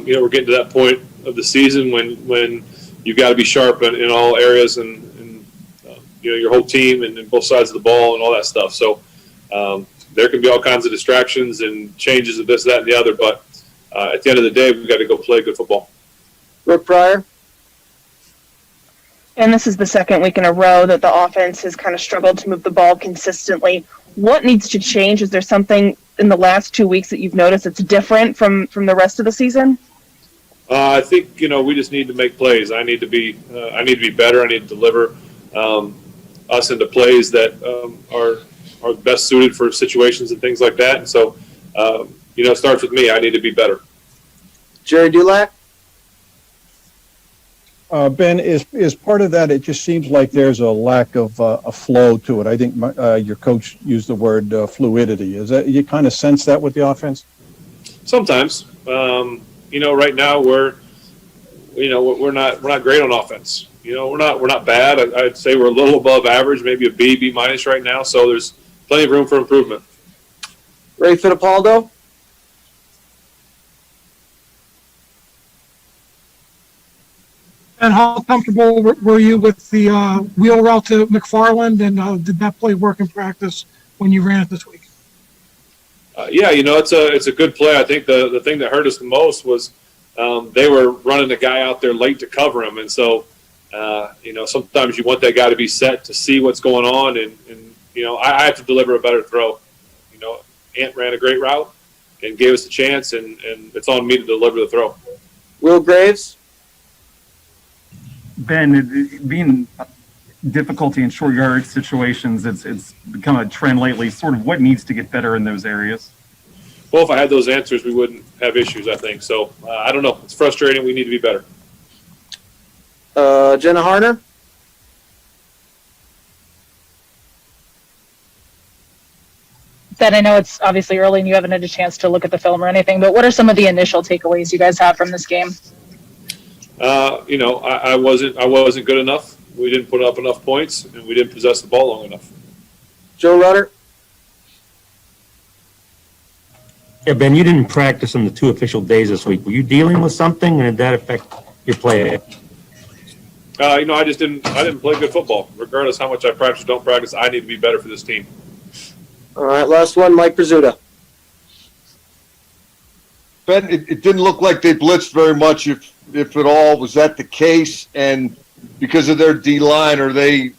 we're getting to that point of the season when you've got to be sharp in all areas and your whole team and both sides of the ball and all that stuff. So there can be all kinds of distractions and changes of this, that, and the other. But at the end of the day, we've got to go play good football. Rick Pryor? And this is the second week in a row that the offense has kind of struggled to move the ball consistently. What needs to change? Is there something in the last 2 weeks that you've noticed that's different from the rest of the season? I think we just need to make plays. I need to be better. I need to deliver us into plays that are best suited for situations and things like that. And so it starts with me. I need to be better. Jerry Dulac? Ben, is part of that, it just seems like there's a lack of a flow to it. I think your coach used the word fluidity. Is that, you kind of sense that with the offense? Sometimes. Right now we're not great on offense. We're not bad. I'd say we're a little above average, maybe a B minus right now. So there's plenty of room for improvement. Ray Fittipaldo? And how comfortable were you with the wheel route to McFarland, and did that play work in practice when you ran it this week? It's a good play. I think the thing that hurt us the most was they were running the guy out there late to cover him, and so sometimes you want that guy to be set to see what's going on, and I have to deliver a better throw. Ant ran a great route and gave us a chance, and it's on me to deliver the throw. Will Graves? Ben, being difficulty in short yard situations, it's become a trend lately. Sort of what needs to get better in those areas? Well, if I had those answers, we wouldn't have issues, I think. So, I don't know. It's frustrating. We need to be better. Jenna Harner? Ben, I know it's obviously early and you haven't had a chance to look at the film or anything, but what are some of the initial takeaways you guys have from this game? I wasn't good enough. We didn't put up enough points, and we didn't possess the ball long enough. Joe Rutter? Yeah, Ben, you didn't practice on the 2 official days this week. Were you dealing with something, and did that affect your play? I didn't play good football. Regardless how much I practice or don't practice, I need to be better for this team. All right, last one, Mike Pizzuta. Ben, it didn't look like they blitzed very much, if at all. Was that the case? And because of their D-line, are they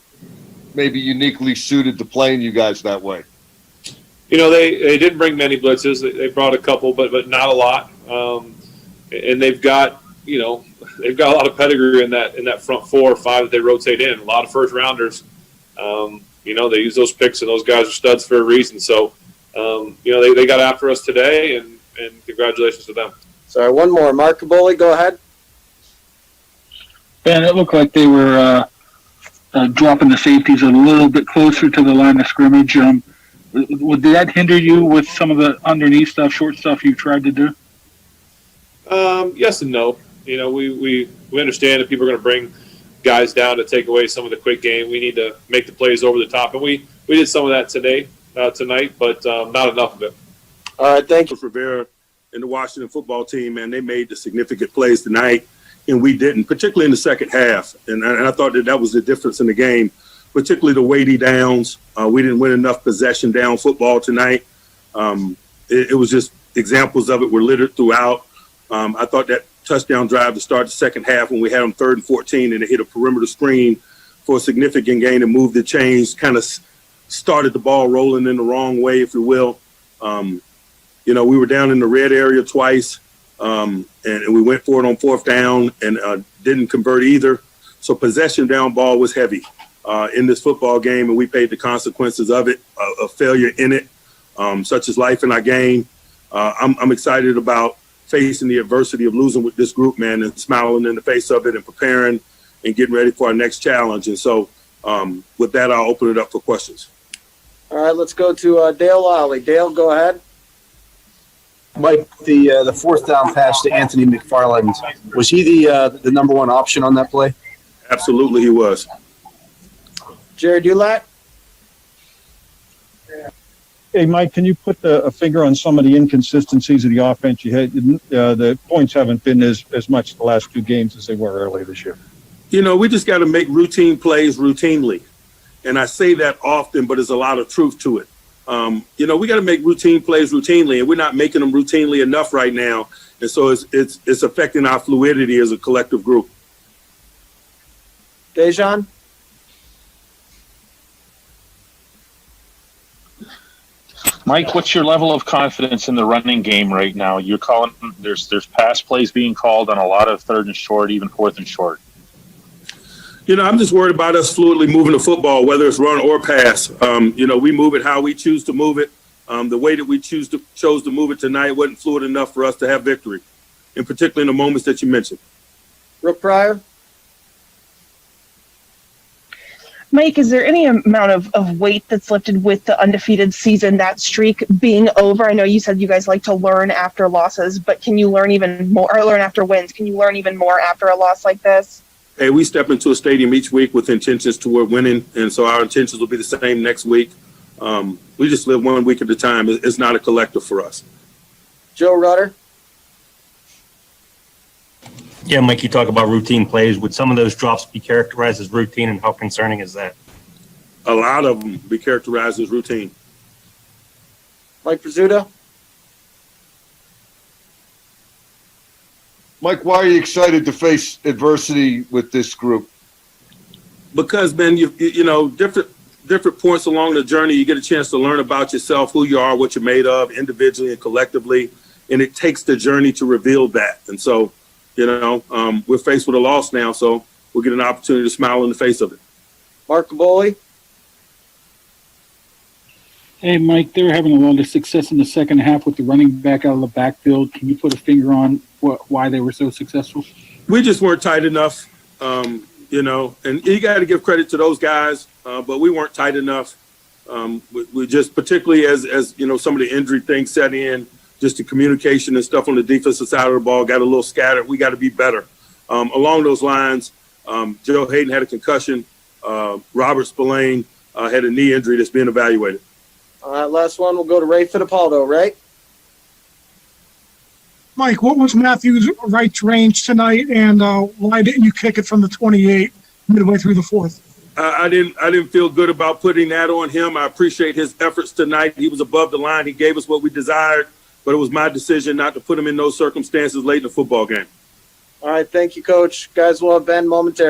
maybe uniquely suited to playing you guys that way? They didn't bring many blitzes. They brought a couple, but not a lot. And they've got a lot of pedigree in that front 4 or 5 that they rotate in. A lot of first rounders. They use those picks, and those guys are studs for a reason. So, they got after us today, and congratulations to them. Sorry, one more. Mark Caboli, go ahead. Ben, it looked like they were dropping the safeties a little bit closer to the line of scrimmage. Would that hinder you with some of the underneath stuff, short stuff you tried to do? Yes and no. We understand that people are going to bring guys down to take away some of the quick game. We need to make the plays over the top, and we did some of that tonight, but not enough of it. All right, thank you. Rivera and the Washington football team, man, they made the significant plays tonight, and we didn't, particularly in the second half. And I thought that was the difference in the game, particularly the weighty downs. We didn't win enough possession down football tonight. It was just examples of it were littered throughout. I thought that touchdown drive to start the second half when we had them 3rd and 14 and they hit a perimeter screen for a significant gain and moved the chains, kind of started the ball rolling in the wrong way, if you will. We were down in the red area twice, and we went for it on 4th down and didn't convert either. So possession down ball was heavy in this football game, and we paid the consequences of it, of failure in it, such as life in our game. I'm excited about facing the adversity of losing with this group, man, and smiling in the face of it and preparing and getting ready for our next challenge. And so with that, I'll open it up for questions. All right, let's go to Dale Lally. Dale, go ahead. Mike, the 4th down pass to Anthony McFarland, was he the number 1 option on that play? Absolutely, he was. Jerry Dulac? Hey, Mike, can you put a finger on some of the inconsistencies of the offense? You had the points haven't been as much the last two games as they were earlier this year. You know, we just got to make routine plays routinely. And I say that often, but there's a lot of truth to it. You know, we got to make routine plays routinely, and we're not making them routinely enough right now. And so it's affecting our fluidity as a collective group. Dejan? Mike, what's your level of confidence in the running game right now? You're calling there's pass plays being called on a lot of third and short, even fourth and short. You know, I'm just worried about us fluidly moving the football, whether it's run or pass. You know, we move it how we choose to move it. The way that we chose to move it tonight wasn't fluid enough for us to have victory, and particularly in the moments that you mentioned. Brooke Pryor? Mike, is there any amount of weight that's lifted with the undefeated season, that streak being over? I know you said you guys like to learn after losses, but can you learn even more, or learn after wins? Can you learn even more after a loss like this? Hey, we step into a stadium each week with intentions toward winning, and so our intentions will be the same next week. We just live one week at a time. It's not a collective for us. Joe Rutter? Yeah, Mike, you talk about routine plays. Would some of those drops be characterized as routine, and how concerning is that? A lot of them be characterized as routine. Mike Pizzuto? Mike, why are you excited to face adversity with this group? Because, Ben, you know, different points along the journey, you get a chance to learn about yourself, who you are, what you're made of, individually and collectively, and it takes the journey to reveal that. And so, you know, we're faced with a loss now, so we'll get an opportunity to smile in the face of it. Mark Caboli? Hey, Mike, they're having a lot of success in the second half with the running back out of the backfield. Can you put a finger on why they were so successful? We just weren't tight enough, you know, and you got to give credit to those guys, but we weren't tight enough. We just, particularly as you know, some of the injury things set in, just the communication and stuff on the defensive side of the ball got a little scattered. We got to be better. Along those lines, Joe Hayden had a concussion. Robert Spillane had a knee injury that's being evaluated. All right, last one. We'll go to Ray Fittipaldo, Ray? Mike, what was Matthews Wright's range tonight, and why didn't you kick it from the 28 midway through the fourth? I didn't feel good about putting that on him. I appreciate his efforts tonight. He was above the line. He gave us what we desired, but it was my decision not to put him in those circumstances late in the football game. All right, thank you, Coach. Guys, we'll have Ben momentarily.